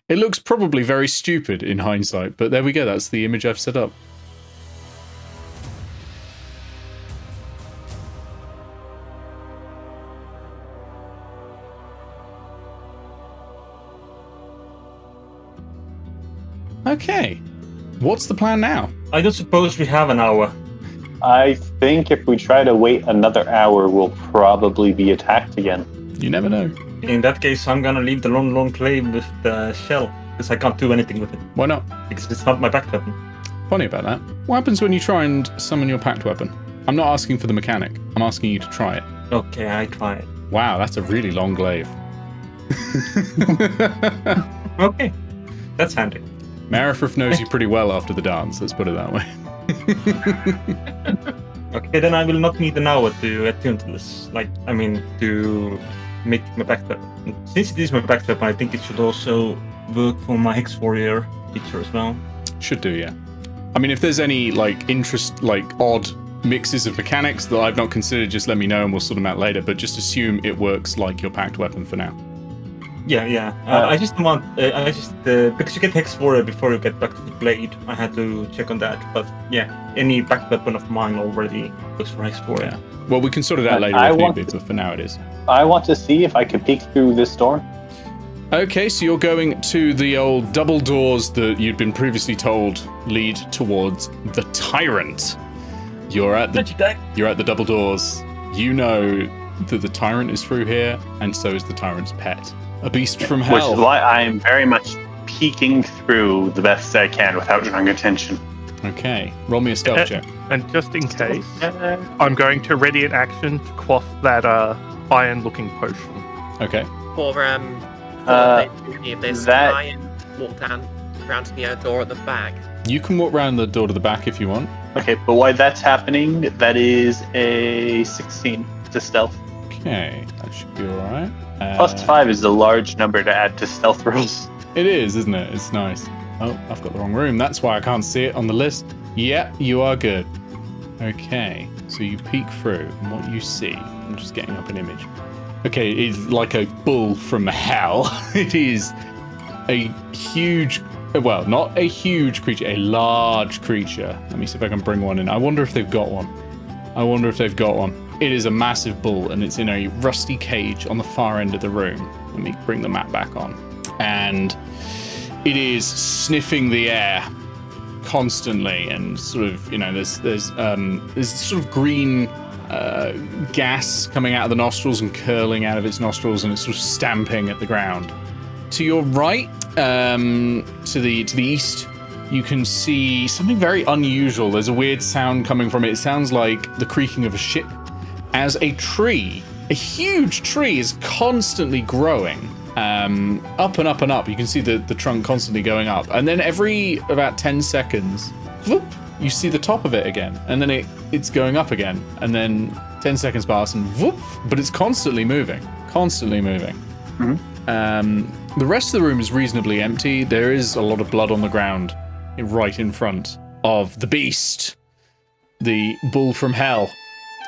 It looks probably very stupid in hindsight, but there we go. That's the image I've set up. Okay. What's the plan now? I don't suppose we have an hour. I think if we try to wait another hour, we'll probably be attacked again. You never know. In that case, I'm gonna leave the long clay with the shell, because I can't do anything with it. Why not? Because it's not my back weapon. Funny about that. What happens when you try and summon your pact weapon? I'm not asking for the mechanic. I'm asking you to try it. Okay, I try it. Wow, that's a really long glaive. Okay, that's handy. Marifrith knows you pretty well after the dance, let's put it that way. Okay, then I will not need an hour to attune to this. To make my back weapon. Since it is my back weapon, I think it should also work for my Hex Warrior feature as well. Should do, yeah. I mean, if there's any, odd mixes of mechanics that I've not considered, just let me know and we'll sort them out later, but just assume it works like your pact weapon for now. Yeah. I just because you get Hex Warrior before you get back to the blade, I had to check on that. But yeah, any back weapon of mine already looks for Hex Warrior. Yeah. Well, we can sort it out later if need be, but for now it is. I want to see if I can peek through this door. Okay, so you're going to the old double doors that you'd been previously told lead towards the Tyrant. You're at the double doors. You know that the Tyrant is through here, and so is the Tyrant's pet. A beast from hell. Which is why I am very much peeking through the best I can without drawing attention. Okay, roll me a stealth check. And just in case, I'm going to ready an action to quaff that iron-looking potion. Okay. If there's try and walk down around to the door at the back. You can walk around the door to the back if you want. Okay, but while that's happening, that is a 16 to stealth. Okay, that should be alright. Plus 5 is a large number to add to stealth rolls. It is, isn't it? It's nice. Oh, I've got the wrong room. That's why I can't see it on the list. Yeah, you are good. Okay, so you peek through, and what you see, I'm just getting up an image. Okay, it's like a bull from hell. It is a huge, well, not a huge creature, a large creature. Let me see if I can bring one in. I wonder if they've got one. It is a massive bull, and it's in a rusty cage on the far end of the room. Let me bring the map back on. And it is sniffing the air constantly, and sort of, there's sort of green gas coming out of the nostrils and curling out of its nostrils, and it's sort of stamping at the ground. To your right, to the east, you can see something very unusual. There's a weird sound coming from it. It sounds like the creaking of a ship, as a tree, a huge tree, is constantly growing up and up and up. You can see the trunk constantly going up, and then every about 10 seconds, whoop, you see the top of it again, and then it's going up again, and then 10 seconds pass, and whoop, but it's constantly moving. Mm-hmm. The rest of the room is reasonably empty. There is a lot of blood on the ground right in front of the beast, the bull from hell.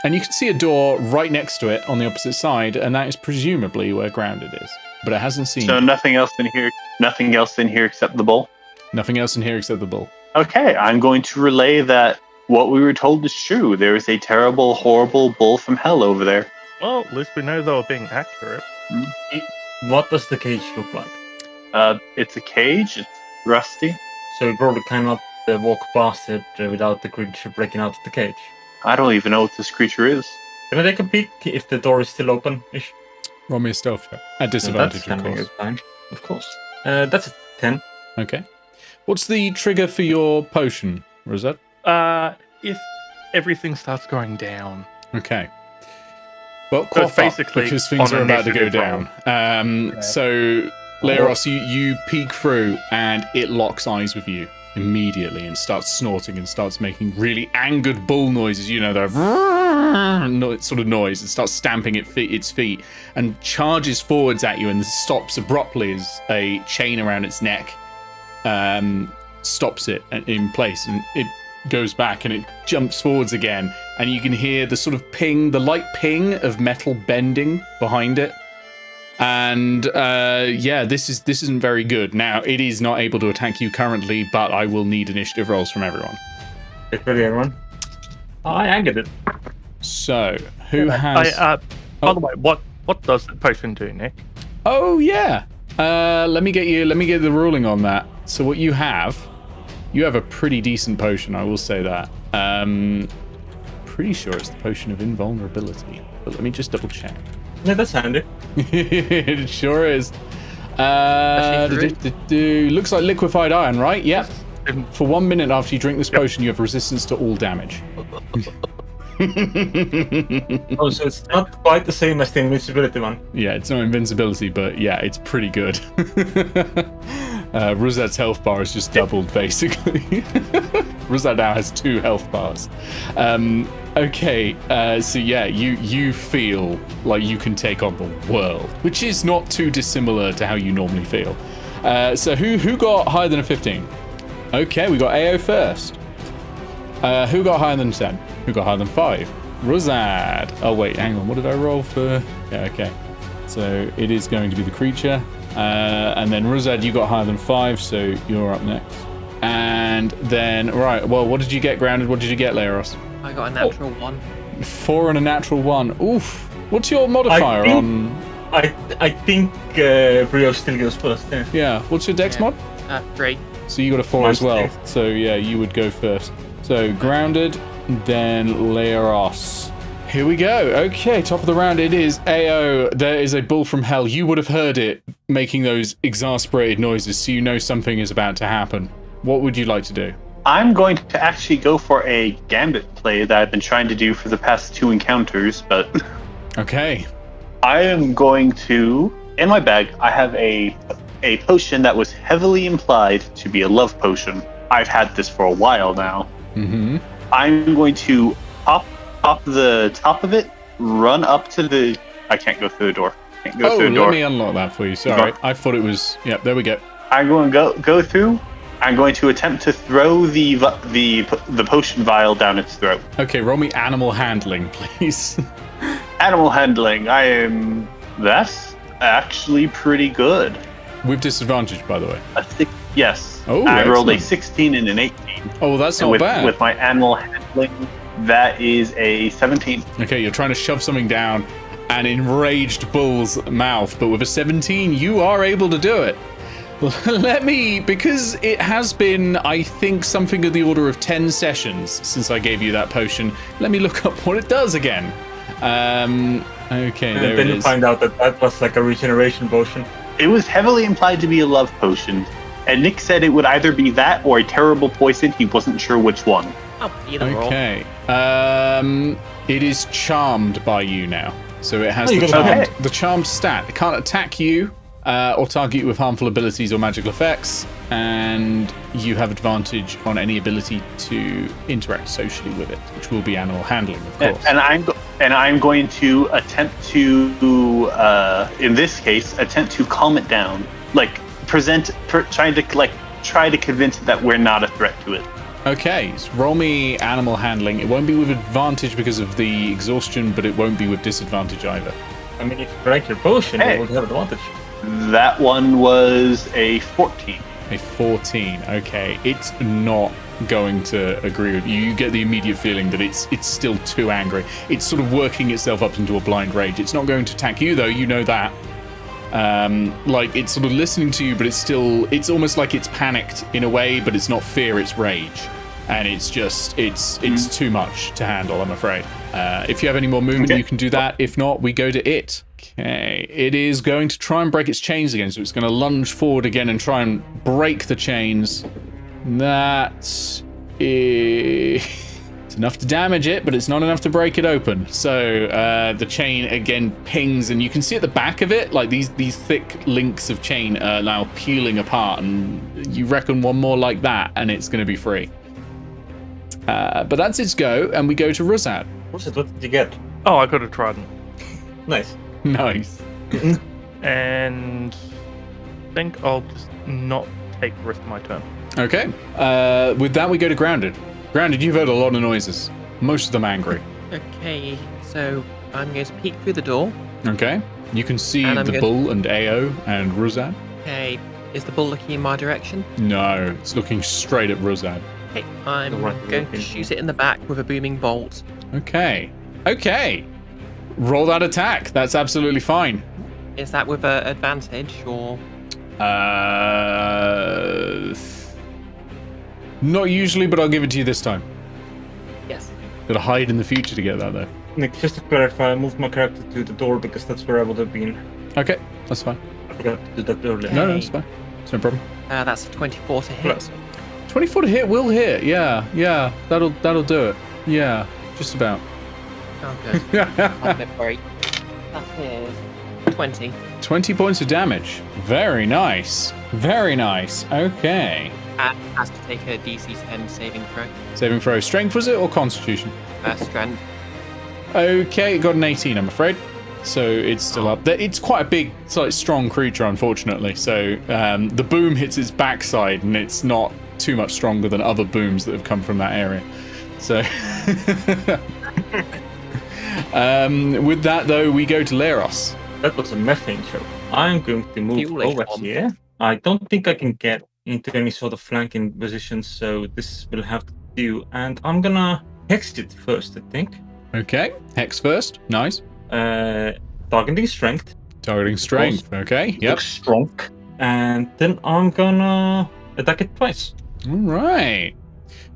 And you can see a door right next to it on the opposite side, and that is presumably where grounded is. But it hasn't seen. So nothing else in here except the bull? Nothing else in here except the bull. Okay, I'm going to relay that what we were told is true. There is a terrible, horrible bull from hell over there. Well, at least we know they were being accurate. What does the cage look like? It's a cage. It's rusty. So we probably cannot walk past it without the creature breaking out of the cage. I don't even know what this creature is. Can I take a peek if the door is still open-ish? Roll me a stealth check. At disadvantage, of course. Fine. Of course. That's a 10. Okay. What's the trigger for your potion, Rosette? If everything starts going down. Okay. Well, cough basically, because things are about to go down. So, Leros, you peek through, and it locks eyes with you immediately and starts snorting and starts making really angered bull noises. The sort of noise. It starts stamping its feet and charges forwards at you and stops abruptly as a chain around its neck stops it in place, and it goes back and it jumps forwards again, and you can hear the sort of ping, the light ping of metal bending behind it, And yeah, this isn't very good. Now, it is not able to attack you currently, but I will need initiative rolls from everyone. Get ready, everyone. Oh, I get it. So, who has... By the way, what does the potion do, Nick? Oh, yeah. Let me get the ruling on that. So what you have a pretty decent potion, I will say that. Pretty sure it's the potion of invulnerability, but let me just double check. Yeah, that's handy. It sure is. Looks like liquefied iron, right? Yep. For 1 minute after you drink this potion, you have resistance to all damage. Oh, so it's not quite the same as the invincibility one. Yeah, it's not invincibility, but yeah, it's pretty good. Ruzad's health bar is just doubled, basically. Ruzad now has 2 health bars. Okay, so yeah, you feel like you can take on the world, which is not too dissimilar to how you normally feel. So who got higher than a 15? Okay, we got Aao first. Who got higher than 10? Who got higher than 5? Ruzad. Oh wait, hang on. What did I roll for? Yeah, okay. So it is going to be the creature. And then Ruzad, you got higher than 5, so you're up next. And then, right, well, what did you get, Grounded? What did you get, Leros? I got a natural 1. 4 and a natural 1. Oof. What's your modifier on? I think Brio still goes first. Yeah. Yeah. What's your dex mod? 3. So you got a 4 as well. So yeah, you would go first. So Grounded, then Leros. Here we go. Okay, top of the round. It is Aao. There is a bull from hell. You would have heard it making those exasperated noises, so you know something is about to happen. What would you like to do? I'm going to actually go for a gambit play that I've been trying to do for the past 2 encounters, but... Okay. I am going to... In my bag, I have a potion that was heavily implied to be a love potion. I've had this for a while now. Mm-hmm. I'm going to pop the top of it, run up to the... I can't go through the door. Let me unlock that for you. Sorry. I thought it was... Yep, there we go. I'm going to go through. I'm going to attempt to throw the potion vial down its throat. Okay, roll me animal handling, please. Animal handling. That's actually pretty good. With disadvantage, by the way. Yes. Oh, I rolled a excellent. 16 and an 18. Oh, that's not bad. With my animal handling, that is a 17. Okay, you're trying to shove something down an enraged bull's mouth, but with a 17, you are able to do it. Let me, because it has been, I think, something of the order of 10 sessions since I gave you that potion, let me look up what it does again. Okay, there it is. Then you find out that was like a regeneration potion. It was heavily implied to be a love potion, and Nick said it would either be that or a terrible poison. He wasn't sure which one. Oh, either or. Okay. It is charmed by you now. So it has the charmed stat. It can't attack you or target you with harmful abilities or magical effects, and you have advantage on any ability to interact socially with it, which will be animal handling, of course. And I'm going to attempt to, in this case, attempt to calm it down, like try to convince it that we're not a threat to it. Okay, so roll me animal handling. It won't be with advantage because of the exhaustion, but it won't be with disadvantage either. I mean, if you break your potion, you will have advantage. That one was a 14. A 14. Okay, it's not going to agree with you. You get the immediate feeling that it's still too angry. It's sort of working itself up into a blind rage. It's not going to attack you, though. You know that. Like, it's sort of listening to you, but it's almost like it's panicked in a way, but it's not fear, it's rage. And it's too much to handle, I'm afraid. If you have any more movement, you can do that. If not, we go to it. Okay, it is going to try and break its chains again, so it's going to lunge forward again and try and break the chains. It's enough to damage it, but it's not enough to break it open. So the chain again pings, and you can see at the back of it, like these thick links of chain are now peeling apart, and you reckon one more like that, and it's going to be free. But that's its go, and we go to Ruzad. What did you get? Oh, I got a trident. Nice. Nice. And I think I'll just not take the rest of my turn. Okay. With that, we go to Grounded. Grounded, you've heard a lot of noises. Most of them angry. Okay, so I'm going to peek through the door. Okay. You can see And I'm the good. bull and Eao and Ruzad. Okay, is the bull looking in my direction? No, it's looking straight at Ruzad. Okay, I'm Right, going to okay. shoot it in the back with a booming bolt. Okay. Roll that attack. That's absolutely fine. Is that with an advantage or? Not usually, but I'll give it to you this time. Yes. Gotta hide in the future to get that, though. Nick, just to clarify, I moved my character to the door because that's where I would have been. Okay, that's fine. I forgot to do that earlier. No, Okay. it's fine. It's no problem. That's a 24 to hit. Plus. 24 to hit will hit. Yeah. That'll do it. Yeah, just about. Oh, good. I'm a bit worried. That is 20. 20 points of damage. Very nice. Okay. And has to take a DC 10 saving throw. Saving throw. Strength was it or Constitution? Strength. Okay, got an 18, I'm afraid. So it's still up there. It's quite a big, like, strong creature, unfortunately. So the boom hits its backside, and it's not too much stronger than other booms that have come from that area. So with that, though, we go to Glarus. That was a methane show. I'm going to move Fueling over bomb. here. I don't think I can get into any sort of flanking position, so this will have to do. And I'm gonna hex it first, I think. Okay, hex first. Nice. Targeting strength. Targeting strength. Okay, yep. Looks strong. And then I'm gonna attack it twice. All right.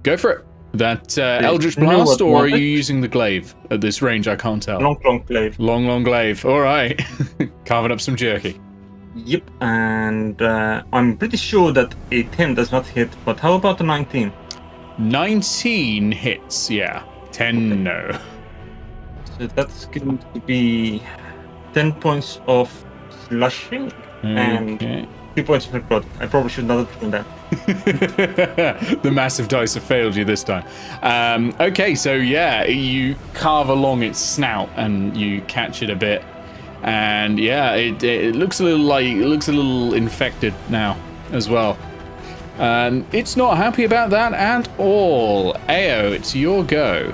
Go for it. That Eldritch no Blast, or are you advantage. using the glaive at this range? I can't tell. Long blade. Long glaive. All right. Carving up some jerky. Yep. And I'm pretty sure that a 10 does not hit, but how about a 19? 19 hits, yeah. 10, no. So that's going to be 10 points of slashing and Okay. 2 points of necrotic. I probably should not have done that. The massive dice have failed you this time. Okay, so yeah, you carve along its snout and you catch it a bit, and yeah, it looks a little infected now as well. It's not happy about that at all. Eao, it's your go.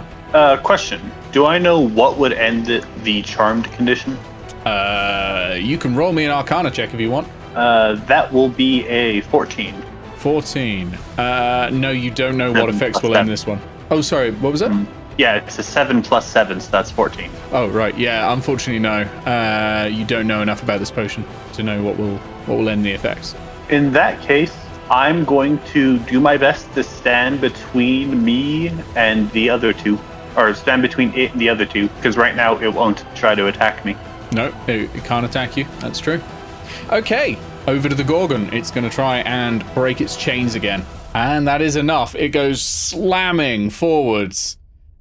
Question: do I know what would end the charmed condition? You can roll me an Arcana check if you want. That will be a 14. 14. No, you don't know what 7 effects plus will end 7. this one. Oh, sorry, what was that? Yeah, it's a 7 plus 7, so that's 14. Oh, right, yeah, unfortunately, no. You don't know enough about this potion to know what will end the effects. In that case, I'm going to do my best to stand between me and the other two, or stand between it and the other two, because right now it won't try to attack me. No, it can't attack you. That's true. Okay, over to the Gorgon. It's going to try and break its chains again. And that is enough. It goes slamming forwards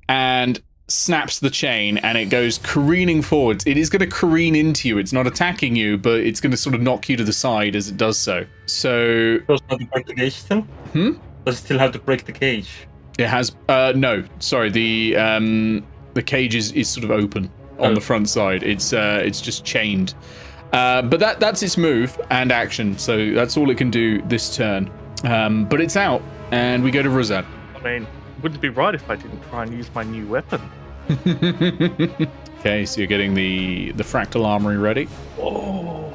and snaps the chain, and it goes careening forwards. It is going to careen into you. It's not attacking you, but it's going to sort of knock you to the side as it does so. So Does it have to break the cage still? Does it still have to break the cage? it has... no, sorry. The cage is sort of open on the front side. It's just chained. But that's its move and action, so that's all it can do this turn. But it's out, and we go to Ruzad. I mean, wouldn't it be right if I didn't try and use my new weapon? Okay, so you're getting the fractal armory ready. Oh.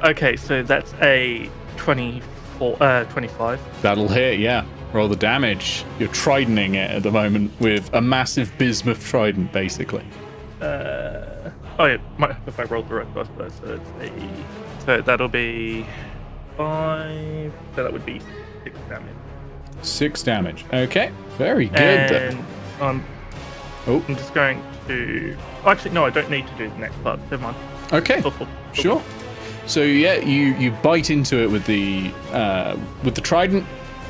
Okay, so that's a 25. That'll hit, yeah. Roll the damage. You're tridenting it at the moment with a massive bismuth trident, basically. Oh yeah, if I rolled the right dice, so so that'll be 5. So that would be 6 damage. 6 damage. Okay, very good. And Oh. I'm just going to. Actually, no, I don't need to do the next part. Never mind. Okay, Awful. sure. So yeah, you bite into it with the trident,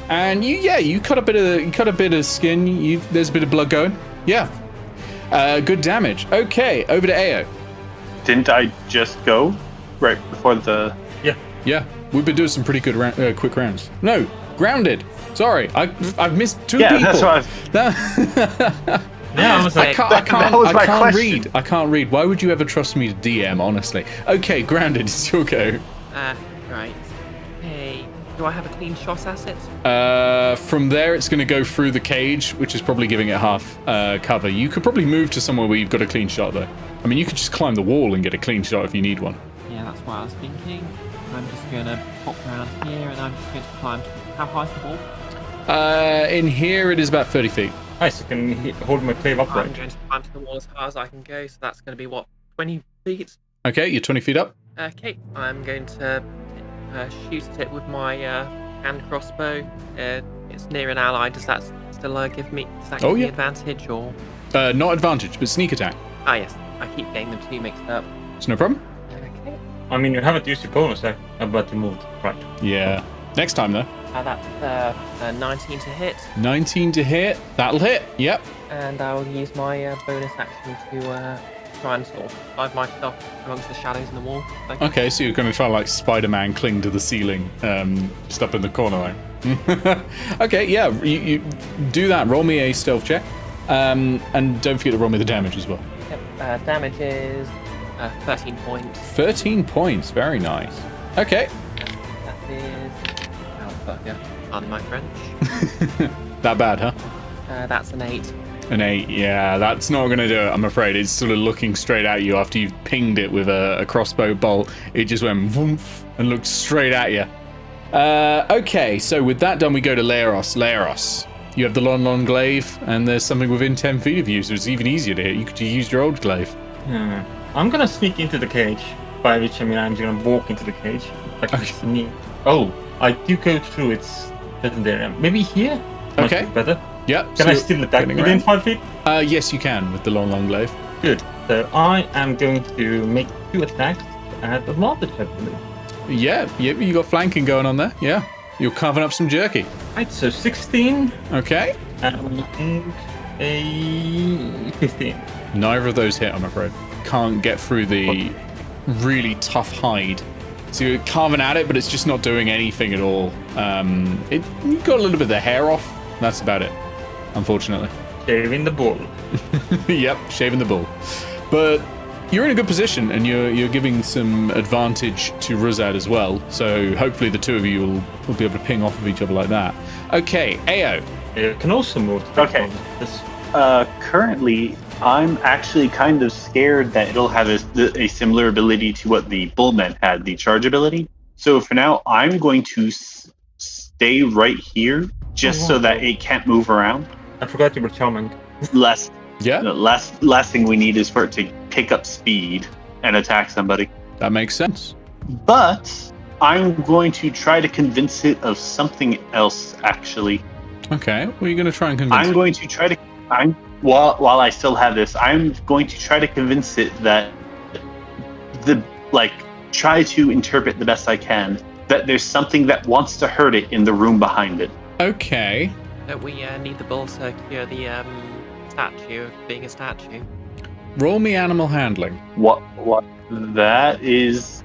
and you cut a bit of skin. There's a bit of blood going. Yeah, good damage. Okay, over to Eao. Didn't I just go right before the... Yeah, we've been doing some pretty good quick rounds. No, grounded. Sorry, I've missed 2 people. Yeah, that's what Yeah, I was I like, can't that was my question. read. I can't read. Why would you ever trust me to DM, honestly? Okay, grounded, it's your go. Right. Hey, do I have a clean shot at it? From there, it's going to go through the cage, which is probably giving it half cover. You could probably move to somewhere where you've got a clean shot, though. I mean, you could just climb the wall and get a clean shot if you need one. Yeah, that's what I was thinking. I'm just gonna pop around here and I'm just going to climb. How high's the wall? In here, it is about 30 feet. Nice, I can hold my clave I'm upright. going to climb to the wall as high as I can go, so that's going to be what, 20 feet? Okay, you're 20 feet up. Okay, I'm going to shoot at it with my hand crossbow. It's near an ally. Does that still give me? Does that give me advantage or? Not advantage, but sneak attack. Ah yes, I keep getting them two mixed up. It's no problem. Okay. I mean, you haven't used your bonus, but you moved. Right. Yeah. Next time, though. That's 19 to hit, 19 to hit. That'll hit. Yep. and I'll use my bonus action to try and sort of hide myself amongst the shadows in the wall. Okay, so you're going to try like Spider-Man cling to the ceiling, just up in the corner there. Okay, yeah, you do that. Roll me a stealth check. And don't forget to roll me the damage as well. Yep, damage is 13 points. 13 points, very nice. Okay. That is... Oh, fuck yeah. Pardon my French. That bad, huh? That's an 8. An 8, yeah, that's not going to do it, I'm afraid. It's sort of looking straight at you after you've pinged it with a crossbow bolt. It just went woof and looked straight at you. Okay, so with that done, we go to Glarus. Glarus, you have the long glaive, and there's something within 10 feet of you, so it's even easier to hit. You could use your old glaive. I'm gonna sneak into the cage, by which I mean I'm gonna walk into the cage. Like sneak. Oh, I do go through its certain area. Maybe here? Okay. Might be better. Yep. Can I still attack within 5 feet? Yes, you can with the long glaive. Good. So I am going to make 2 attacks at advantage, I believe. Yeah, you got flanking going on there. Yeah, you're carving up some jerky. Right, so 16 Okay. and a 15. Neither of those hit, I'm afraid. Can't get through the really tough hide. So you're carving at it, but it's just not doing anything at all. You got a little bit of the hair off. That's about it, unfortunately. Shaving the bull. Yep, shaving the bull. But you're in a good position, and you're giving some advantage to Ruzad as well. So hopefully the two of you will be able to ping off of each other like that. Okay, Eao. You can also move. Okay. This. Currently, I'm actually kind of scared that it'll have a similar ability to what the Bullman had, the charge ability. So for now, I'm going to stay right here, just so that it can't move around. I forgot you were charming. Last thing we need is for it to pick up speed and attack somebody. That makes sense. But I'm going to try to convince it of something else, actually. Okay, what are you going to try and convince it? I'm going to try to... While I still have this, I'm going to try to convince it that try to interpret the best I can that there's something that wants to hurt it in the room behind it. Okay. That we need the bull to cure the statue of being a statue. Roll me animal handling. What? That is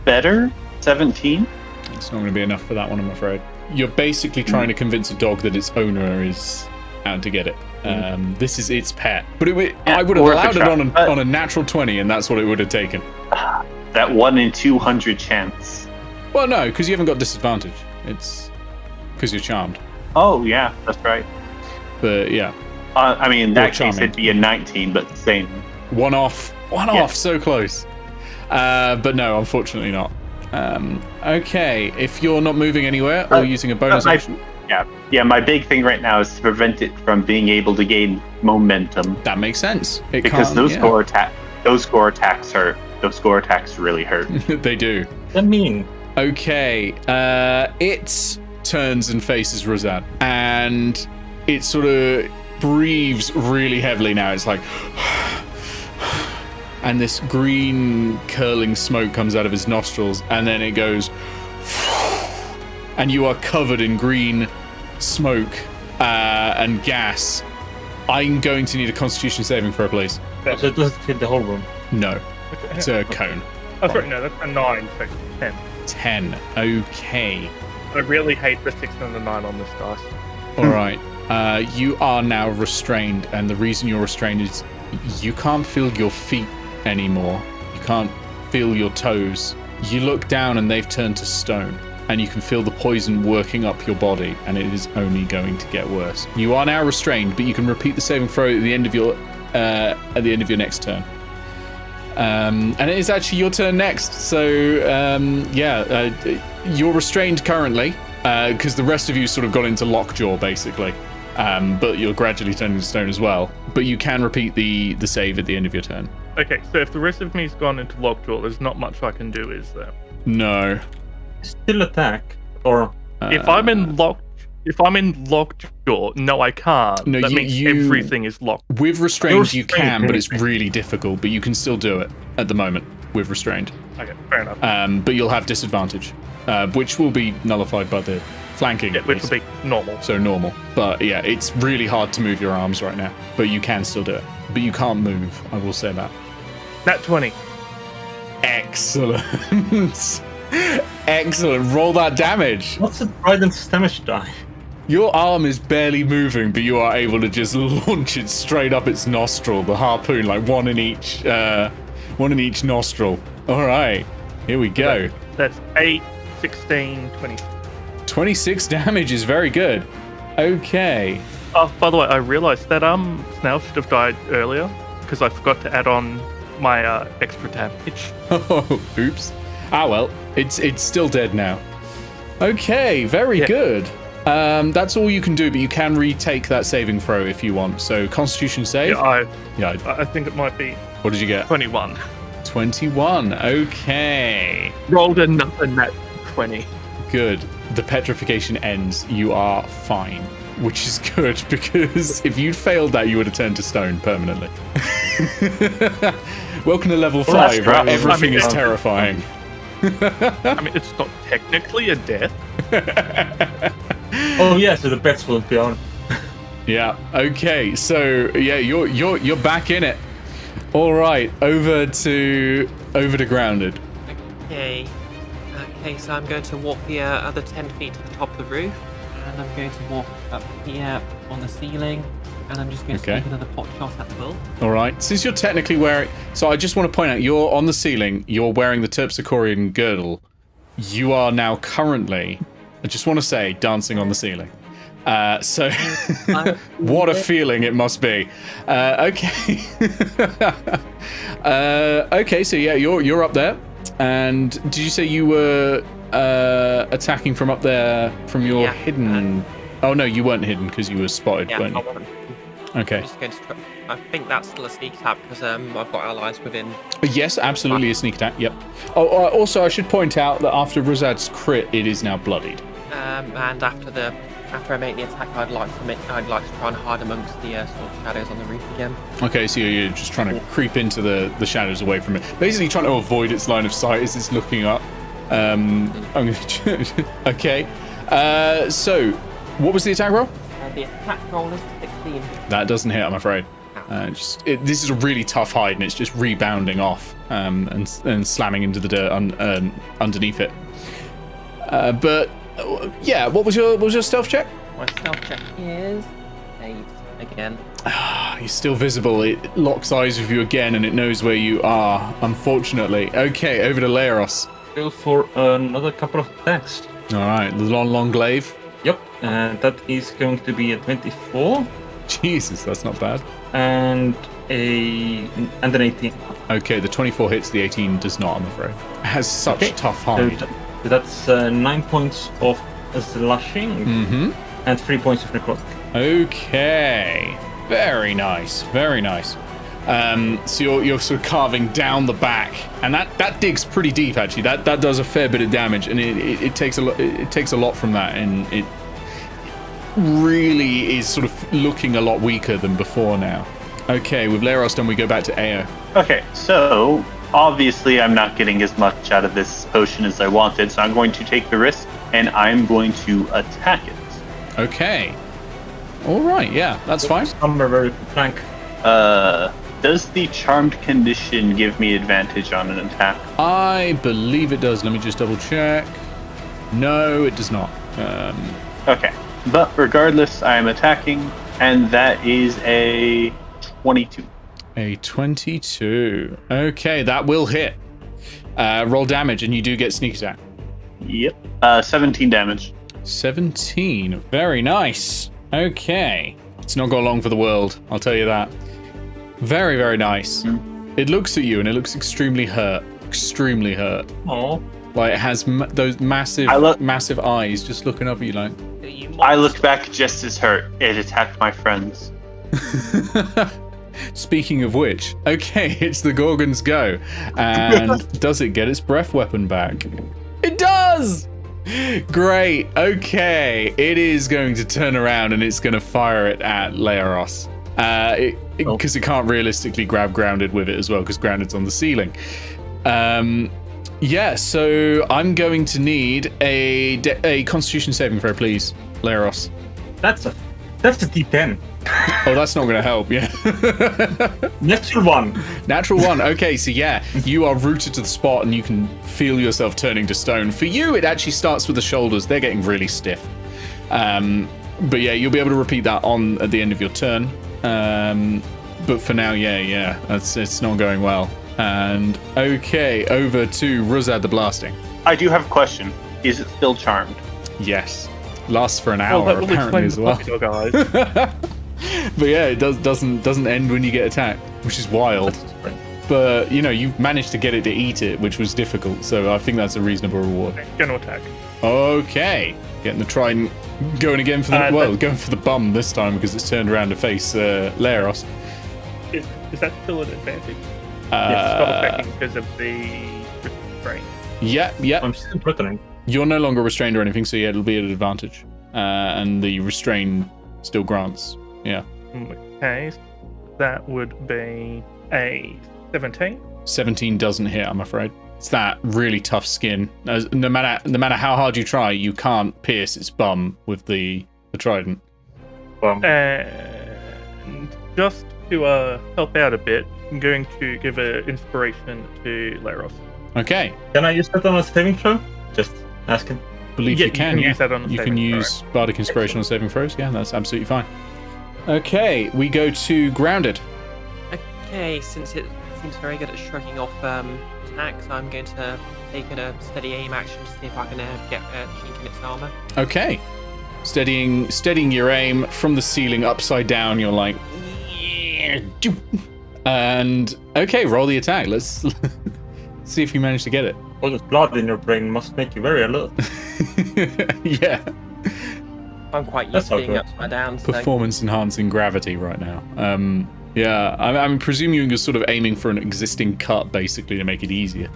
better. 17. It's not going to be enough for that one, I'm afraid. You're basically trying to convince a dog that its owner is out to get it. This is its pet. But I would have allowed it on a natural 20, and that's what it would have taken. That 1 in 200 chance. Well, no, because you haven't got disadvantage. It's because you're charmed. Oh, yeah, that's right. But, yeah. I mean, in that case, charming. it'd be a 19, but same. One off, so close. But no, unfortunately not. Okay, if you're not moving anywhere or using a bonus action. Yeah, my big thing right now is to prevent it from being able to gain momentum. That makes sense. Because those score attacks really hurt. They do. I mean, okay, it turns and faces Ruzad, and it sort of breathes really heavily now. It's like, and this green curling smoke comes out of his nostrils, and then it goes, and you are covered in green smoke and gas. I'm going to need a Constitution saving throw, please. so it doesn't fill the whole room. No, it's a cone. Oh, sorry, no, that's a 9, so 10. 10. Okay. I really hate the 6 and the 9 on this dice. All right. You are now restrained, and the reason you're restrained is you can't feel your feet anymore. You can't feel your toes. You look down, and they've turned to stone, and you can feel the poison working up your body, and it is only going to get worse. You are now restrained, but you can repeat the saving throw at the end of your next turn. And it is actually your turn next. So, you're restrained currently, because the rest of you sort of got into lockjaw, basically. But you're gradually turning to stone as well. But you can repeat the save at the end of your turn. Okay, so if the rest of me's gone into lockjaw, there's not much I can do, is there? No. Still attack, or If I'm in lockjaw, no, I can't. No, that means everything is locked. With restrained, you restrained, can, but it's really difficult. But you can still do it at the moment with restrained. Okay, fair enough. But you'll have disadvantage, which will be nullified by the flanking. Yeah, which will be normal. So normal. But yeah, it's really hard to move your arms right now. But you can still do it. But you can't move, I will say that. Nat 20. Excellent. Excellent. Roll that damage. what's the trident's damage die? Your arm is barely moving, but you are able to just launch it straight up its nostril, the harpoon, like one in each nostril. All right, here we go. That's 8, 16, 20. 26 damage is very good. Okay. Oh, by the way, I realized that Snail should have died earlier because I forgot to add on my extra damage. Oh, oops. Ah, well, it's still dead now. Okay, very good. That's all you can do, but you can retake that saving throw if you want. So, Constitution save. Yeah, I think it might be. What did you get? 21. 21. Okay. Rolled another nat 20. Good. The petrification ends. You are fine, which is good because if you'd failed that, you would have turned to stone permanently. Welcome to level 5, where everything is terrifying. I mean, it's not technically a death. Oh yeah, so the bets will be on. Yeah. Okay. So yeah, you're back in it. All right. Over to grounded. Okay. Okay, so I'm going to walk the other 10 feet to the top of the roof, and I'm going to walk up here on the ceiling, and I'm just going to take another pot shot at the bull. All right. Since you're technically wearing, so I just want to point out, you're on the ceiling. You're wearing the Terpsichorean girdle. You are now currently, I just want to say, dancing on the ceiling. So, what a feeling it must be. Okay. Okay. So yeah, you're up there. And did you say you were attacking from up there from your hidden? Oh no, you weren't hidden because you were spotted, weren't you? Okay. I'm just going to I think that's still a sneak attack because I've got allies within. Yes, absolutely a sneak attack. Yep. Oh, also I should point out that after Resides' crit, it is now bloodied. And after I make the attack, I'd like to try and hide amongst the sort of shadows on the roof again. Okay, so you're just trying to creep into the shadows away from it. Basically trying to avoid its line of sight as it's looking up. Okay. So, what was the attack roll? The attack roll is 16. That doesn't hit, I'm afraid. This is a really tough hide, and it's just rebounding off and slamming into the dirt underneath it. But yeah, what was your stealth check? My stealth check is 8 again. You're still visible. It locks eyes with you again, and it knows where you are. Unfortunately. Okay, over to Glarus. Go for another couple of attacks. All right, the long glaive. Yep, and that is going to be a 24. Jesus, that's not bad. And an 18. Okay, the 24 hits, the 18 does not, I'm afraid. It has such tough hide. So that's 9 points of slashing and 3 points of necrotic. Okay, very nice, very nice. So you're sort of carving down the back, and that digs pretty deep actually. That does a fair bit of damage, and it takes a lot. It takes a lot from that, and it really is sort of looking a lot weaker than before now. Okay, with Glarus done, we go back to Eao. Okay, so obviously I'm not getting as much out of this potion as I wanted, so I'm going to take the risk, and I'm going to attack it. Okay. All right, yeah, that's fine. Somewhere very flank. Does the charmed condition give me advantage on an attack? I believe it does. Let me just double check. No, it does not. Okay, but regardless, I am attacking, and that is a 22. A 22. Okay, that will hit. Roll damage, and you do get sneak attack. Yep. 17 damage. 17. Very nice. Okay. It's not got long for the world, I'll tell you that. Very, very nice. It looks at you and it looks extremely hurt. Extremely hurt. Oh. Like it has those massive eyes just looking up at you like. I looked back just as hurt. It attacked my friends. Speaking of which, okay, it's the Gorgon's go. And does it get its breath weapon back? It does! Great. Okay. It is going to turn around and it's going to fire it at Glarus. Because it can't realistically grab grounded with it as well, because grounded's on the ceiling. Yeah, so I'm going to need a Constitution saving throw, please, Glarus. That's a D10. Oh, that's not going to help, yeah. Natural 1. Natural 1. Okay, so yeah, you are rooted to the spot and you can feel yourself turning to stone. For you, it actually starts with the shoulders. They're getting really stiff. But yeah, you'll be able to repeat that at the end of your turn. But for now, yeah, it's not going well. And okay, over to Ruzad the Blasting. I do have a question. Is it still charmed? Yes. Lasts for an hour apparently as well. Guys. But yeah, it doesn't end when you get attacked, which is wild. But you know, you've managed to get it to eat it, which was difficult. So I think that's a reasonable reward. Gonna attack. Okay, getting the trident, going again for going for the bum this time because it's turned around to face Glarus. Is that still an advantage? It's not affecting because of the restraint. Yeah. I'm still threatening. You're no longer restrained or anything, so yeah, it'll be at an advantage. And the restrain still grants. Yeah. Okay, that would be a 17. 17 doesn't hit, I'm afraid. It's that really tough skin. No matter how hard you try, you can't pierce its bum with the trident. And just to help out a bit, I'm going to give an inspiration to Glarus. Okay. Can I use that on a saving throw? Just asking. Believe you can. Use that on the you saving can use Bardic Inspiration on saving throws. Yeah, that's absolutely fine. Okay, we go to Grounded. Okay, since it seems very good at shrugging off attacks, I'm going to take a steady aim action to see if I can get a chink in its armor. Okay. Steadying your aim from the ceiling upside down, you're like... And, okay, roll the attack. Let's see if you manage to get it. All this blood in your brain must make you very alert. Yeah. I'm quite used to being upside down. So. Performance enhancing gravity right now. Yeah, I'm presuming you're sort of aiming for an existing cut, basically, to make it easier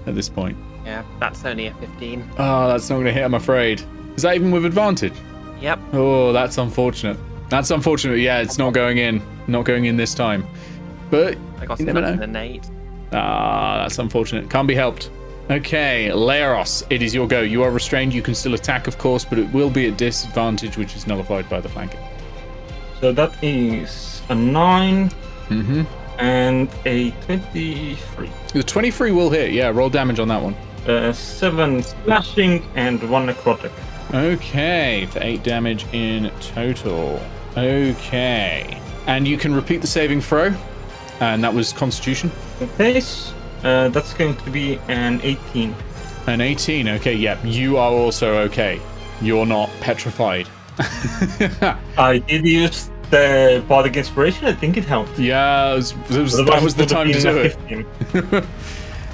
at this point. Yeah, that's only a 15. Oh, that's not going to hit, I'm afraid. Is that even with advantage? Yep. Oh, that's unfortunate. That's unfortunate. Yeah, it's not going in. Not going in this time. But I got you never know. an 8. Ah, that's unfortunate. Can't be helped. Okay, Glarus, it is your go. You are restrained. You can still attack, of course, but it will be at disadvantage, which is nullified by the flanking. So that is a 9 Mm-hmm. and a 23. The 23 will hit. Yeah, roll damage on that one. 7 slashing and 1 necrotic. Okay, for 8 damage in total. Okay. And you can repeat the saving throw. And that was Constitution. Okay, that's going to be an 18. An 18, okay, yeah. You are also okay. You're not petrified. I did use the Bardic Inspiration. I think it helped. Yeah, that was the time to do it.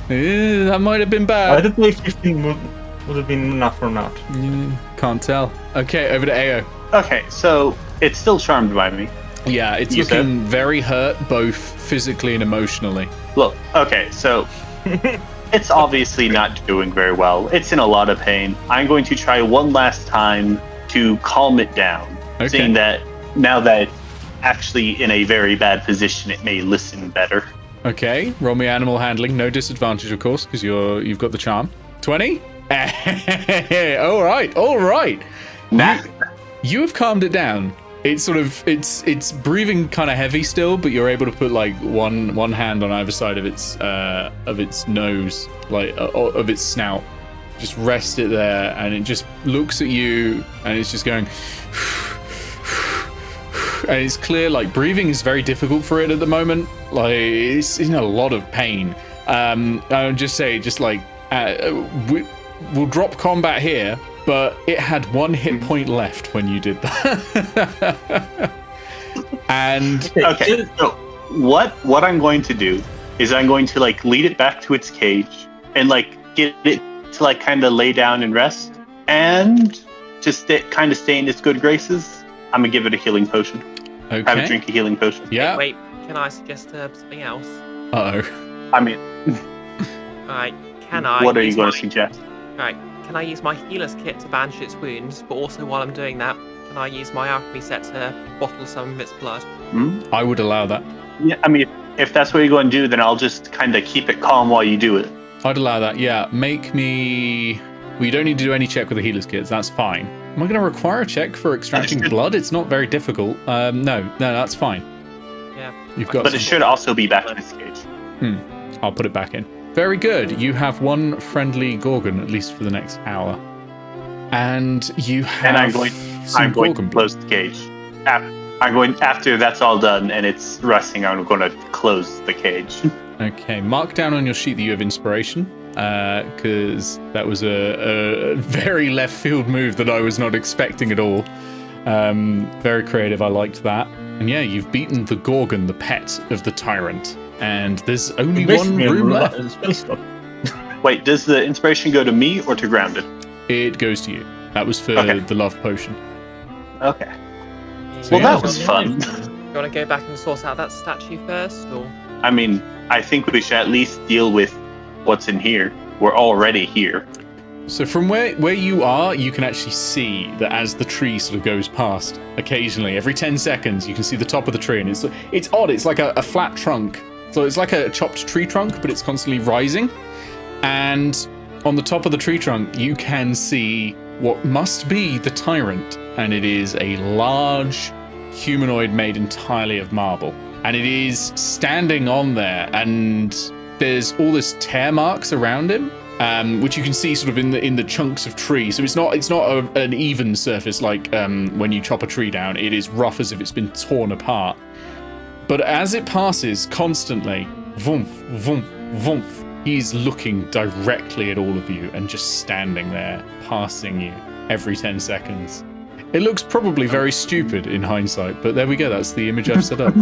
That might have been I bad. don't know if 15 would have been enough or not. Can't tell. Okay, over to Eao. Okay, so it's still charmed by me. Yeah, it's You looking very hurt, both physically and emotionally. Look, okay, so it's obviously not doing very well. It's in a lot of pain. I'm going to try one last time to calm it down. Okay. Seeing that now that it's actually in a very bad position, it may listen better. Okay, roll me animal handling. No disadvantage, of course, because you've got the charm. 20? all right. Nah. You have calmed it down. It's sort of it's breathing kind of heavy still, but you're able to put like one hand on either side of its nose, like of its snout. Just rest it there, and it just looks at you, and it's just going. And it's clear, like breathing is very difficult for it at the moment. Like it's in a lot of pain. I would just say, we'll drop combat here. But it had 1 hit point left when you did that. And Okay, so what I'm going to do is I'm going to like lead it back to its cage and like get it to like kind of lay down and rest, and just kind of stay in its good graces. I'm gonna give it a healing potion. Okay. Have it drink a healing potion. Yeah. Wait, can I suggest something else? Uh-oh. I mean, Alright, can I? what are you use going my- to suggest? Alright, can I use my healer's kit to bandage its wounds, but also while I'm doing that, can I use my alchemy set to bottle some of its blood? I would allow that. Yeah, I mean, if that's what you're going to do, then I'll just kind of keep it calm while you do it. I'd allow that, yeah. Make me... Well, you don't need to do any check with the healer's kits, that's fine. Am I going to require a check for extracting blood? It's not very difficult. No, that's fine. Yeah. You've got But it should also be back in its cage. I'll put it back in. Very good. You have one friendly Gorgon, at least for the next hour. And you have And I'm going Gorgon to close the cage. After that's all done and it's resting, I'm going to close the cage. Okay, mark down on your sheet that you have inspiration, because that was a very left field move that I was not expecting at all. Very creative, I liked that. And yeah, you've beaten the Gorgon, the pet of the Tyrant. And there's only one room left. Spell slot. Wait, does the inspiration go to me or to Grounded? It goes to you. That was for Okay. the love potion. Okay. So Well, yeah, that was fun. You want to go back and sort out that statue first, or? I mean, I think we should at least deal with what's in here. We're already here. So from where you are, you can actually see that as the tree sort of goes past, occasionally, every 10 seconds, you can see the top of the tree, and it's odd. It's like a flat trunk. So it's like a chopped tree trunk, but it's constantly rising. And on the top of the tree trunk, you can see what must be the Tyrant, and it is a large humanoid made entirely of marble. And it is standing on there, and there's all this tear marks around him, which you can see sort of in the chunks of tree. So it's not an even surface like when you chop a tree down. It is rough as if it's been torn apart. But as it passes constantly, vroom, vroom, vroom, he's looking directly at all of you and just standing there, passing you every 10 seconds. It looks probably very stupid in hindsight, but there we go. That's the image I've set up.